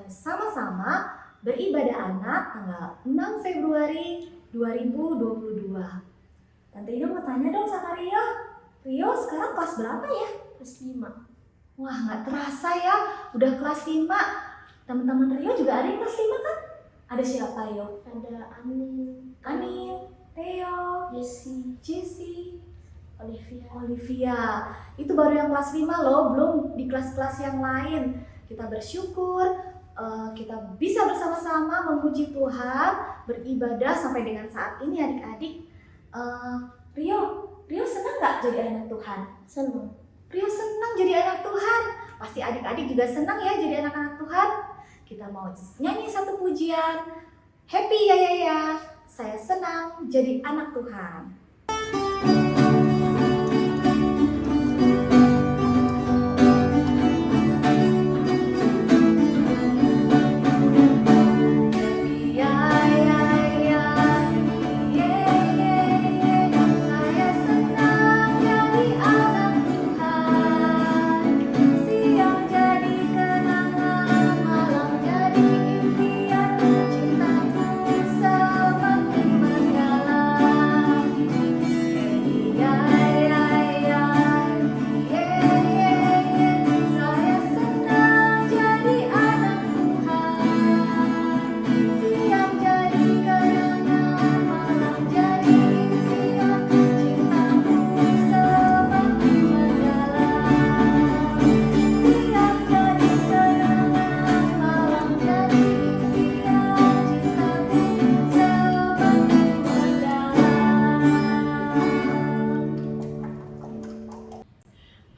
bersama-sama beribadah anak tanggal 6 Februari 2022. Tante Ida mau tanya dong sama Rio. Rio sekarang kelas berapa ya? Kelas 5. Wah, nggak terasa ya, udah kelas 5. Teman-teman Rio juga ada yang kelas 5 kan? Ada siapa Yo? Ada Anin, Theo, Jesse, Olivia. Itu baru yang kelas 5 loh, belum di kelas-kelas yang lain. Kita bersyukur kita bisa bersama-sama memuji Tuhan, beribadah sampai dengan saat ini adik-adik. Rio senang nggak jadi anak Tuhan? Senang. Rio senang jadi anak Tuhan. Pasti adik-adik juga senang ya jadi anak-anak Tuhan. Kita mau nyanyi satu pujian. Happy ya, saya senang jadi anak Tuhan.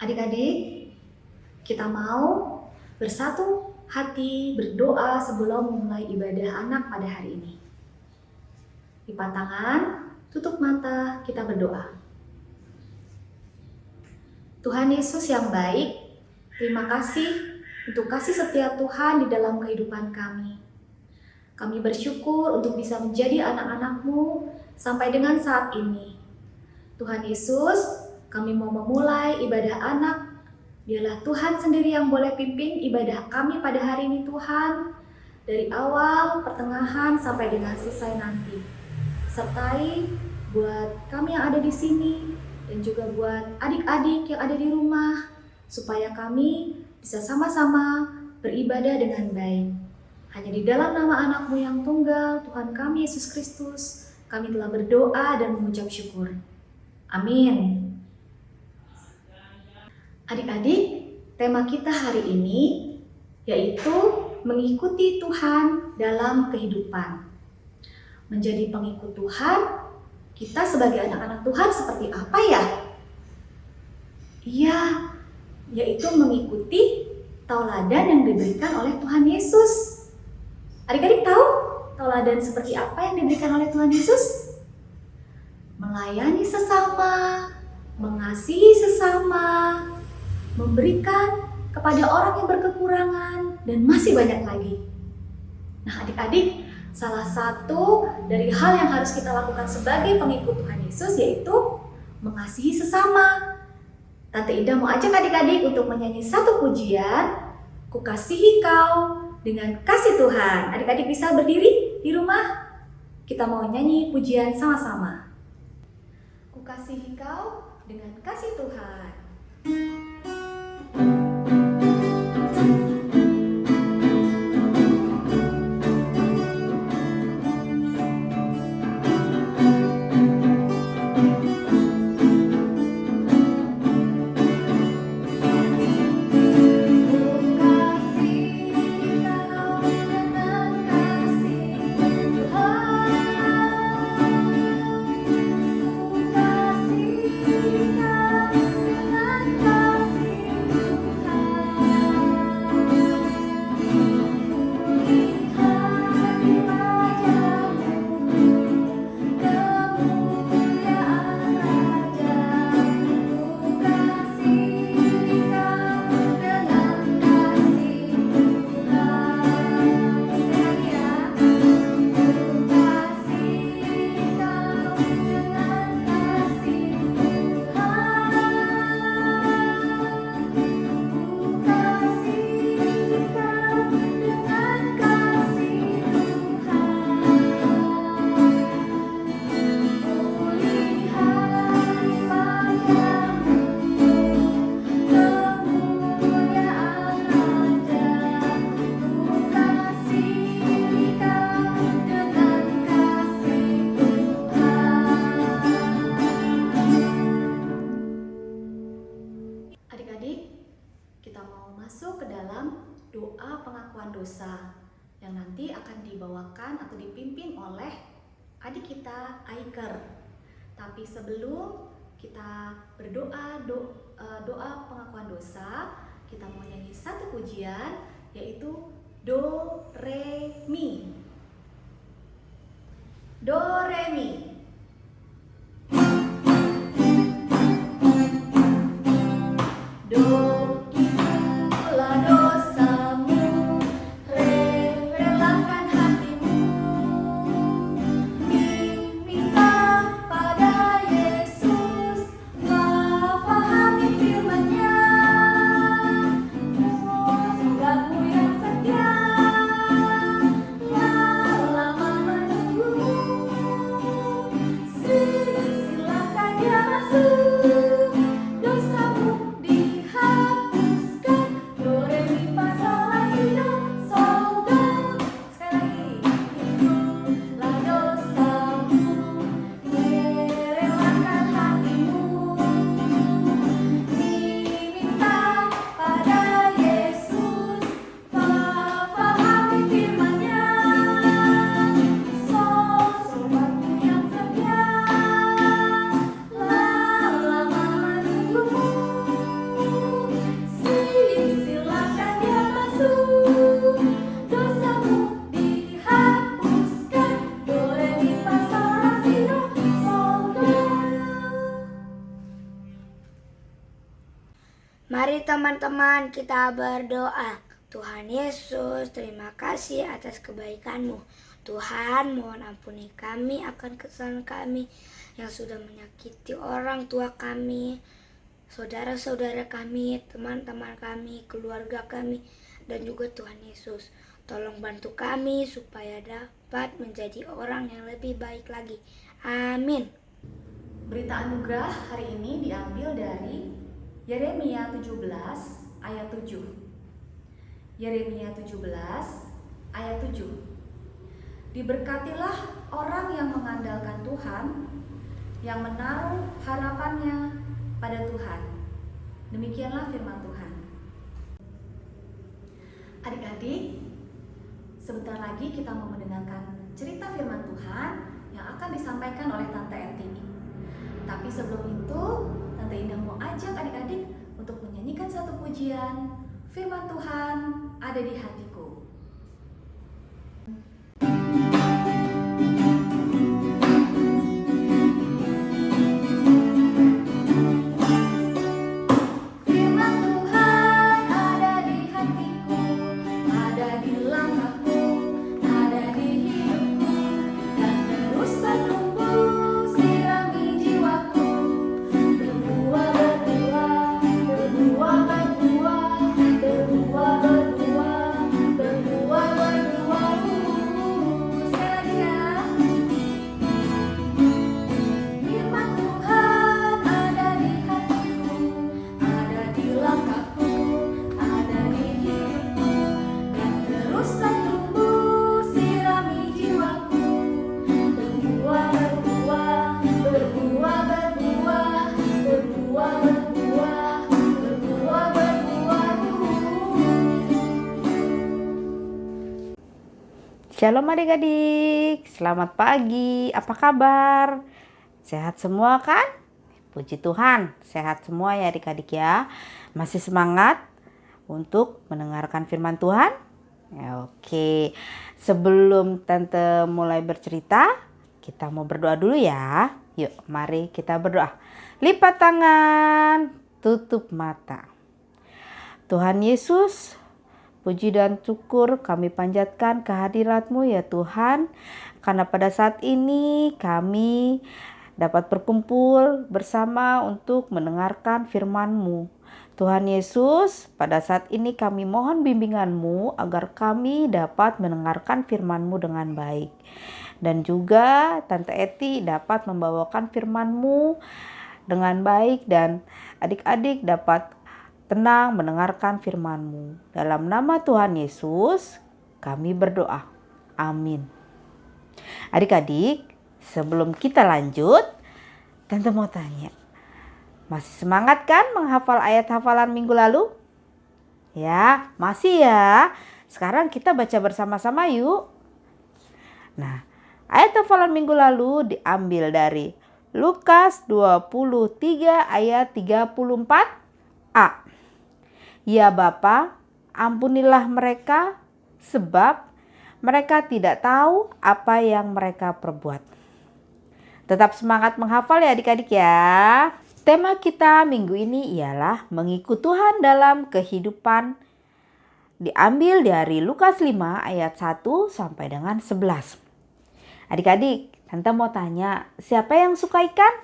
Adik-adik, kita mau bersatu hati berdoa sebelum memulai ibadah anak pada hari ini. Lipat tangan, tutup mata, kita berdoa. Tuhan Yesus yang baik, terima kasih untuk kasih setia Tuhan di dalam kehidupan kami. Kami bersyukur untuk bisa menjadi anak-anak-Mu sampai dengan saat ini. Tuhan Yesus, kami mau memulai ibadah anak. Biarlah Tuhan sendiri yang boleh pimpin ibadah kami pada hari ini Tuhan. Dari awal, pertengahan, sampai dengan selesai nanti. Sertai buat kami yang ada di sini dan juga buat adik-adik yang ada di rumah. Supaya kami bisa sama-sama beribadah dengan baik. Hanya di dalam nama anak-Mu yang tunggal, Tuhan kami Yesus Kristus, kami telah berdoa dan mengucap syukur. Amin. Adik-adik, tema kita hari ini yaitu mengikuti Tuhan dalam kehidupan. Menjadi pengikut Tuhan, kita sebagai anak-anak Tuhan seperti apa ya? Iya, yaitu mengikuti tauladan yang diberikan oleh Tuhan Yesus. Adik-adik tahu tauladan seperti apa yang diberikan oleh Tuhan Yesus? Melayani sesama, mengasihi sesama, memberikan kepada orang yang berkekurangan, dan masih banyak lagi. Nah adik-adik, salah satu dari hal yang harus kita lakukan sebagai pengikut Tuhan Yesus yaitu mengasihi sesama. Tante Ida mau ajak adik-adik untuk menyanyi satu pujian, Ku kasihi kau dengan kasih Tuhan. Adik-adik bisa berdiri di rumah? Kita mau nyanyi pujian sama-sama. Ku kasihi kau dengan kasih Tuhan. Kasih yang nanti akan dibawakan atau dipimpin oleh adik kita Aiker. Tapi sebelum kita berdoa doa pengakuan dosa, kita mau nyanyi satu pujian, yaitu Do Re Mi. Do Re Mi. Do itulah dosamu, relakan hatimu, minta pada Yesus, fahami firman-Nya, surgamu yang setia, lama menunggu, silakan dia masuk, dosamu dihapuskan, do re mi fa sol la si do sol do. Sekali lagi, itulah dosamu, relakan hatimu, diminta pada Yesus, fahami firman-Nya, surgamu yang setia, lama menunggu, silakan dia masuk, dosamu dihapuskan, do re mi fa sol la si do sol do. Mari teman-teman kita berdoa. Tuhan Yesus, terima kasih atas kebaikan-Mu. Tuhan, mohon ampuni kami akan kesalahan kami yang sudah menyakiti orang tua kami, saudara-saudara kami, teman-teman kami, keluarga kami, dan juga Tuhan Yesus. Tolong bantu kami supaya dapat menjadi orang yang lebih baik lagi. Amin. Berita anugerah hari ini diambil dari Yeremia 17 ayat 7. Yeremia 17 ayat 7. Diberkatilah orang yang mengandalkan Tuhan, yang menaruh harapannya pada Tuhan. Demikianlah firman Tuhan. Adik-adik, sebentar lagi kita mau mendengarkan cerita firman Tuhan yang akan disampaikan oleh Tante Eti. Tapi sebelum itu, Tante Indah mau ajak adik-adik untuk menyanyikan satu pujian, firman Tuhan ada di hatiku. Firman Tuhan ada di hatiku, ada di langkahku, ada di hidupku, dan terus bertumbuh, sirami jiwaku, berbuah, berbuah, berbuah, berbuah, berbuah, berbuah, berbuah, berbuah. Sekali lagi ya. Firman Tuhan ada di hatiku, ada di langkahku, ada di hidupku, dan terus bertumbuh, sirami jiwaku, berbuah, berbuah, berbuah, berbuah, berbuah, berbuah, berbuah, berbuah. Shalom adik-adik, selamat pagi, apa kabar? Sehat semua kan? Puji Tuhan, sehat semua ya adik-adik ya. Masih semangat untuk mendengarkan firman Tuhan? Ya, oke, sebelum Tante mulai bercerita, kita mau berdoa dulu ya. Yuk, mari kita berdoa. Lipat tangan, tutup mata. Tuhan Yesus, puji dan syukur kami panjatkan kehadirat-Mu ya Tuhan, karena pada saat ini kami dapat berkumpul bersama untuk mendengarkan firman-Mu. Tuhan Yesus, pada saat ini kami mohon bimbingan-Mu agar kami dapat mendengarkan firman-Mu dengan baik. Dan juga Tante Eti dapat membawakan firman-Mu dengan baik dan adik-adik dapat tenang mendengarkan firman-Mu. Dalam nama Tuhan Yesus, kami berdoa. Amin. Adik-adik, sebelum kita lanjut, Tante mau tanya, masih semangat kan menghafal ayat hafalan minggu lalu? Ya, masih ya. Sekarang kita baca bersama-sama yuk. Nah, ayat hafalan minggu lalu diambil dari Lukas 23 ayat 34a. Ya Bapa, ampunilah mereka sebab mereka tidak tahu apa yang mereka perbuat. Tetap semangat menghafal ya adik-adik ya. Tema kita minggu ini ialah mengikut Tuhan dalam kehidupan. Diambil dari Lukas 5 ayat 1 sampai dengan 11. Adik-adik, Tante mau tanya, siapa yang suka ikan?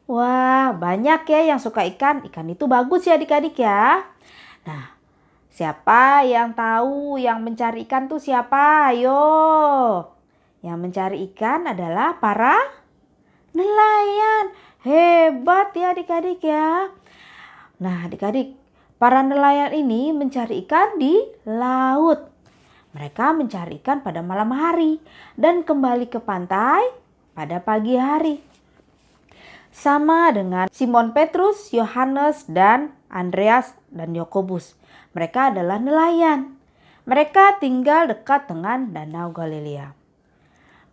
Wah, banyak ya yang suka ikan. Ikan itu bagus ya adik-adik ya. Nah, siapa yang tahu yang mencari ikan tuh siapa? Ayo. Yang mencari ikan adalah para nelayan. Hebat ya adik-adik ya. Nah adik-adik, para nelayan ini mencari ikan di laut. Mereka mencari ikan pada malam hari dan kembali ke pantai pada pagi hari. Sama dengan Simon Petrus, Yohanes, dan Andreas dan Yakobus. Mereka adalah nelayan. Mereka tinggal dekat dengan Danau Galilea.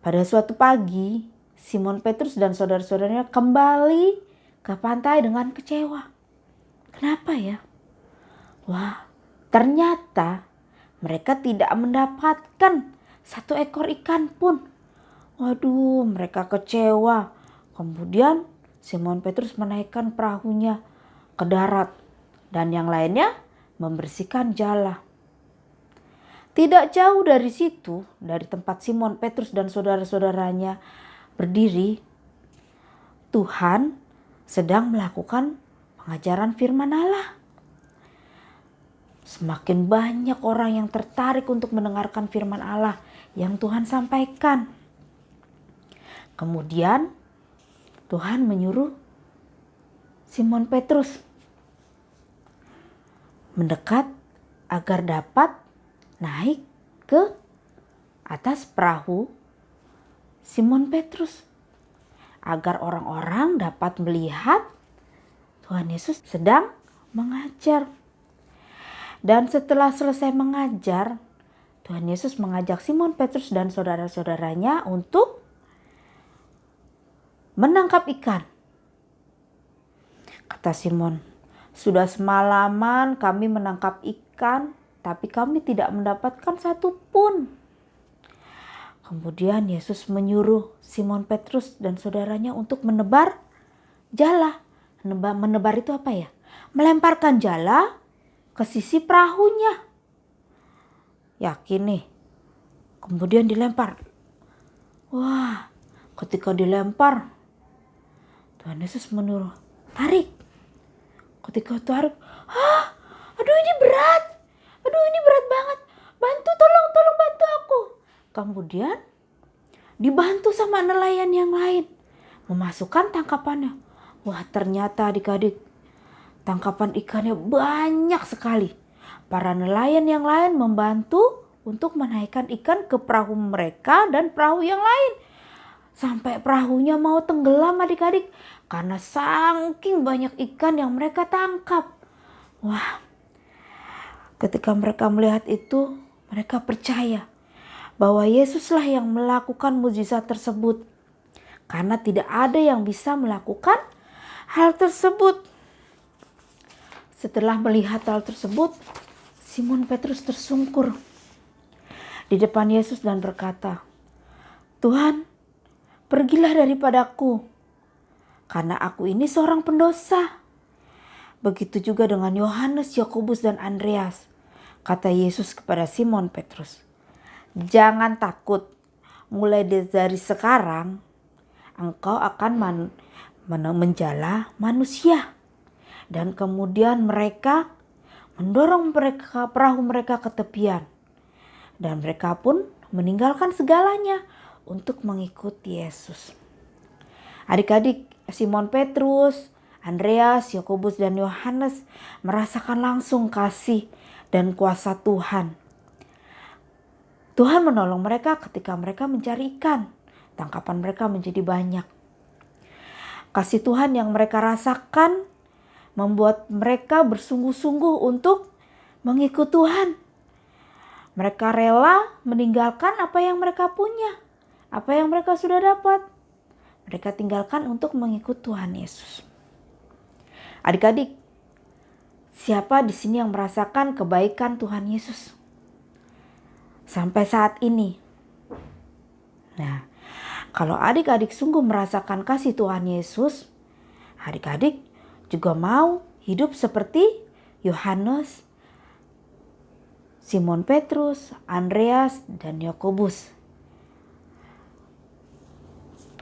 Pada suatu pagi, Simon Petrus dan saudara-saudaranya kembali ke pantai dengan kecewa. Kenapa ya? Wah, ternyata mereka tidak mendapatkan satu ekor ikan pun. Waduh, mereka kecewa. Kemudian Simon Petrus menaikkan perahunya ke darat dan yang lainnya membersihkan jala. Tidak jauh dari situ, dari tempat Simon Petrus dan saudara-saudaranya berdiri, Tuhan sedang melakukan pengajaran firman Allah. Semakin banyak orang yang tertarik untuk mendengarkan firman Allah yang Tuhan sampaikan. Kemudian Tuhan menyuruh Simon Petrus mendekat agar dapat naik ke atas perahu Simon Petrus agar orang-orang dapat melihat Tuhan Yesus sedang mengajar. Dan setelah selesai mengajar, Tuhan Yesus mengajak Simon Petrus dan saudara-saudaranya untuk menangkap ikan. Kata Simon, "Sudah semalaman kami menangkap ikan, tapi kami tidak mendapatkan satu pun." Kemudian Yesus menyuruh Simon Petrus dan saudaranya untuk menebar jala. Menebar itu apa ya? Melemparkan jala ke sisi perahunya. Yakin nih. Kemudian dilempar. Wah, ketika dilempar, Tuhan Yesus menyuruh, tarik. Ketika tarik, aduh ini berat. Aduh ini berat banget. Bantu, tolong bantu aku. Kemudian dibantu sama nelayan yang lain memasukkan tangkapannya. Wah, ternyata adik-adik, tangkapan ikannya banyak sekali. Para nelayan yang lain membantu untuk menaikkan ikan ke perahu mereka dan perahu yang lain. Sampai perahunya mau tenggelam adik-adik karena saking banyak ikan yang mereka tangkap. Wah, ketika mereka melihat itu, mereka percaya bahwa Yesuslah yang melakukan mukjizat tersebut. Karena tidak ada yang bisa melakukan hal tersebut. Setelah melihat hal tersebut, Simon Petrus tersungkur di depan Yesus dan berkata, "Tuhan, pergilah daripadaku, karena aku ini seorang pendosa." Begitu juga dengan Yohanes, Yakobus, dan Andreas. Kata Yesus kepada Simon Petrus, "Jangan takut, mulai dari sekarang engkau akan menjala manusia." Dan kemudian mereka mendorong perahu mereka ke tepian. Dan mereka pun meninggalkan segalanya untuk mengikuti Yesus. Adik-adik, Simon Petrus, Andreas, Yakobus, dan Yohanes merasakan langsung kasih dan kuasa Tuhan. Tuhan menolong mereka ketika mereka mencari ikan. Tangkapan mereka menjadi banyak. Kasih Tuhan yang mereka rasakan membuat mereka bersungguh-sungguh untuk mengikut Tuhan. Mereka rela meninggalkan apa yang mereka punya, apa yang mereka sudah dapat. Mereka tinggalkan untuk mengikut Tuhan Yesus. Adik-adik, siapa di sini yang merasakan kebaikan Tuhan Yesus sampai saat ini? Nah, kalau adik-adik sungguh merasakan kasih Tuhan Yesus, adik-adik juga mau hidup seperti Yohanes, Simon Petrus, Andreas, dan Yakobus.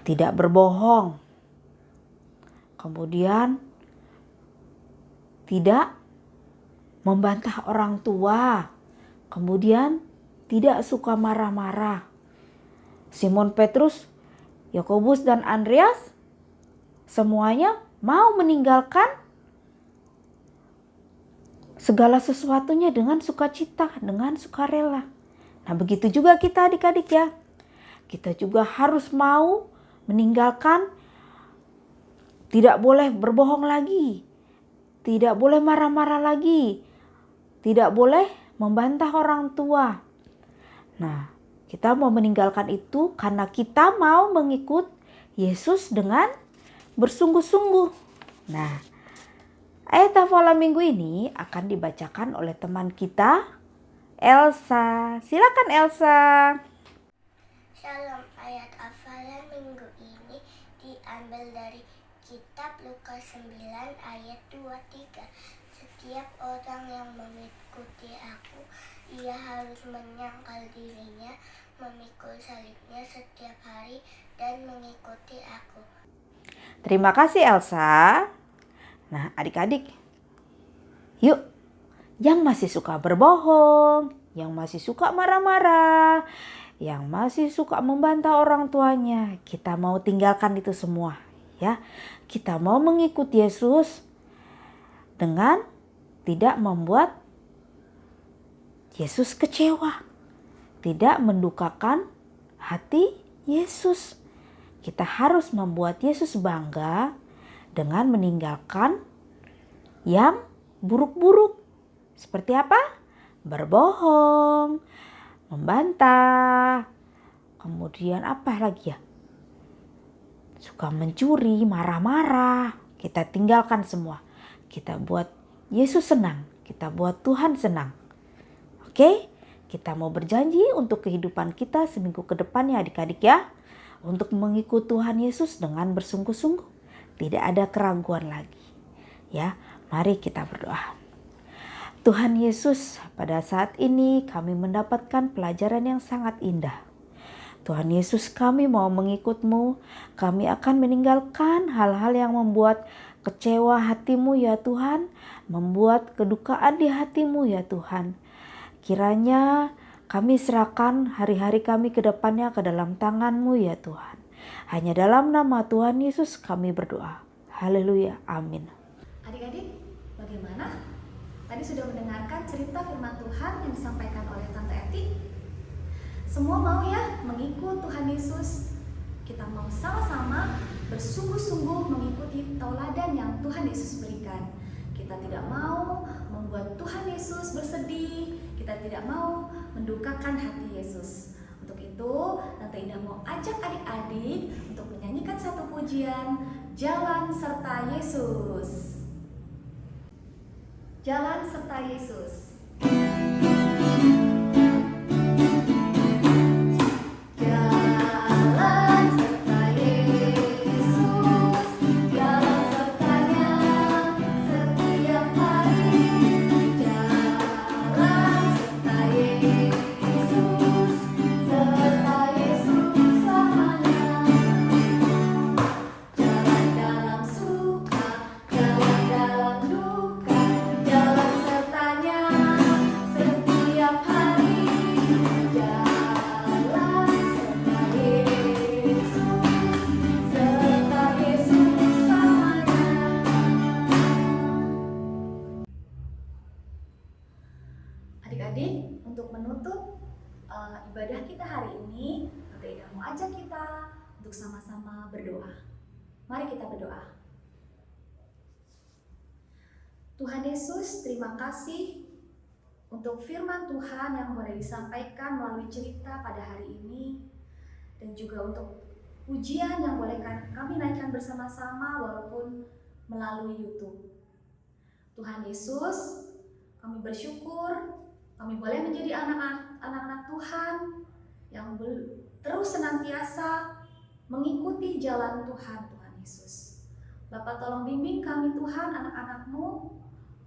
Tidak berbohong. Kemudian tidak membantah orang tua. Kemudian tidak suka marah-marah. Simon Petrus, Yakobus, dan Andreas semuanya mau meninggalkan segala sesuatunya dengan sukacita, dengan sukarela. Nah, begitu juga kita adik-adik ya. Kita juga harus mau meninggalkan, tidak boleh berbohong lagi, tidak boleh marah-marah lagi, tidak boleh membantah orang tua. Nah, kita mau meninggalkan itu karena kita mau mengikut Yesus dengan bersungguh-sungguh. Nah, ayat hafalan minggu ini akan dibacakan oleh teman kita, Elsa. Silakan Elsa. Shalom, ayat hafalan minggu ini diambil dari kitab Lukas 9 ayat 23. Setiap orang yang mengikuti aku, ia harus menyangkal dirinya, memikul salibnya setiap hari, dan mengikuti aku. Terima kasih Elsa. Nah, adik-adik, yuk, yang masih suka berbohong, yang masih suka marah-marah, yang masih suka membantah orang tuanya, kita mau tinggalkan itu semua, ya. Kita mau mengikut Yesus dengan tidak membuat Yesus kecewa, tidak mendukakan hati Yesus. Kita harus membuat Yesus bangga dengan meninggalkan yang buruk-buruk. Seperti apa? Berbohong, membantah, kemudian apa lagi ya? Suka mencuri, marah-marah. Kita tinggalkan semua. Kita buat Yesus senang, kita buat Tuhan senang. Oke? Kita mau berjanji untuk kehidupan kita seminggu ke depan ya adik-adik ya. Untuk mengikut Tuhan Yesus dengan bersungguh-sungguh. Tidak ada keraguan lagi. Ya, mari kita berdoa. Tuhan Yesus, pada saat ini kami mendapatkan pelajaran yang sangat indah. Tuhan Yesus, kami mau mengikut-Mu. Kami akan meninggalkan hal-hal yang membuat kecewa hati-Mu ya Tuhan. Membuat kedukaan di hati-Mu ya Tuhan. Kiranya kami serahkan hari-hari kami ke depannya ke dalam tangan-Mu ya Tuhan. Hanya dalam nama Tuhan Yesus kami berdoa. Haleluya. Amin. Adik-adik, bagaimana? Tadi sudah mendengarkan cerita firman Tuhan yang disampaikan oleh Tante Eti. Semua mau ya mengikut Tuhan Yesus. Kita mau sama-sama bersungguh-sungguh mengikuti tauladan yang Tuhan Yesus berikan. Kita tidak mau membuat Tuhan Yesus bersedih. Kita tidak mau mendukakan hati Yesus. Untuk itu, Tante Ida mau ajak adik-adik untuk menyanyikan satu pujian, Jalan Serta Yesus. Jalan serta Yesus. Jalan serta Yesus, jalan sertanya setiap hari. Jalan serta Yesus selamanya. Jalan dalam suka, jalan dalam duka, jalan sertanya setiap hari. Jalan serta Yesus selamanya. Adik-adik, untuk menutup ibadah kita hari ini, Tante Ida mau ajak kita untuk sama-sama berdoa. Mari kita berdoa. Tuhan Yesus, terima kasih untuk firman Tuhan yang boleh disampaikan melalui cerita pada hari ini, dan juga untuk pujian yang boleh kami naikkan bersama-sama walaupun melalui YouTube. Tuhan Yesus, kami bersyukur kami boleh menjadi anak-anak Tuhan yang terus senantiasa mengikuti jalan Tuhan Yesus. Bapa, tolong bimbing kami Tuhan, anak-anak-Mu,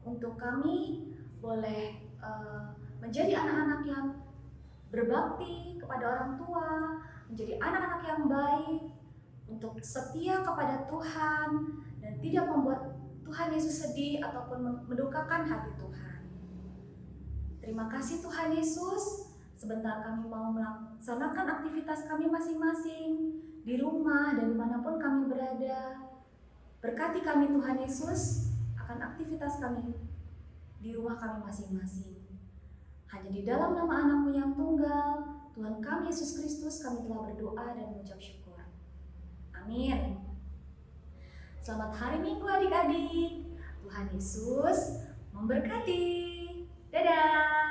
untuk kami boleh menjadi anak-anak yang berbakti kepada orang tua, menjadi anak-anak yang baik, untuk setia kepada Tuhan, dan tidak membuat Tuhan Yesus sedih ataupun mendukakan hati Tuhan. Terima kasih Tuhan Yesus, sebentar kami mau melaksanakan aktivitas kami masing-masing, di rumah dan dimanapun kami berada. Berkati kami Tuhan Yesus akan aktivitas kami di rumah kami masing-masing. Hanya di dalam nama Anakmu yang tunggal, Tuhan kami Yesus Kristus, kami telah berdoa dan mengucap syukur. Amin. Selamat hari Minggu adik-adik. Tuhan Yesus memberkati. Dadah.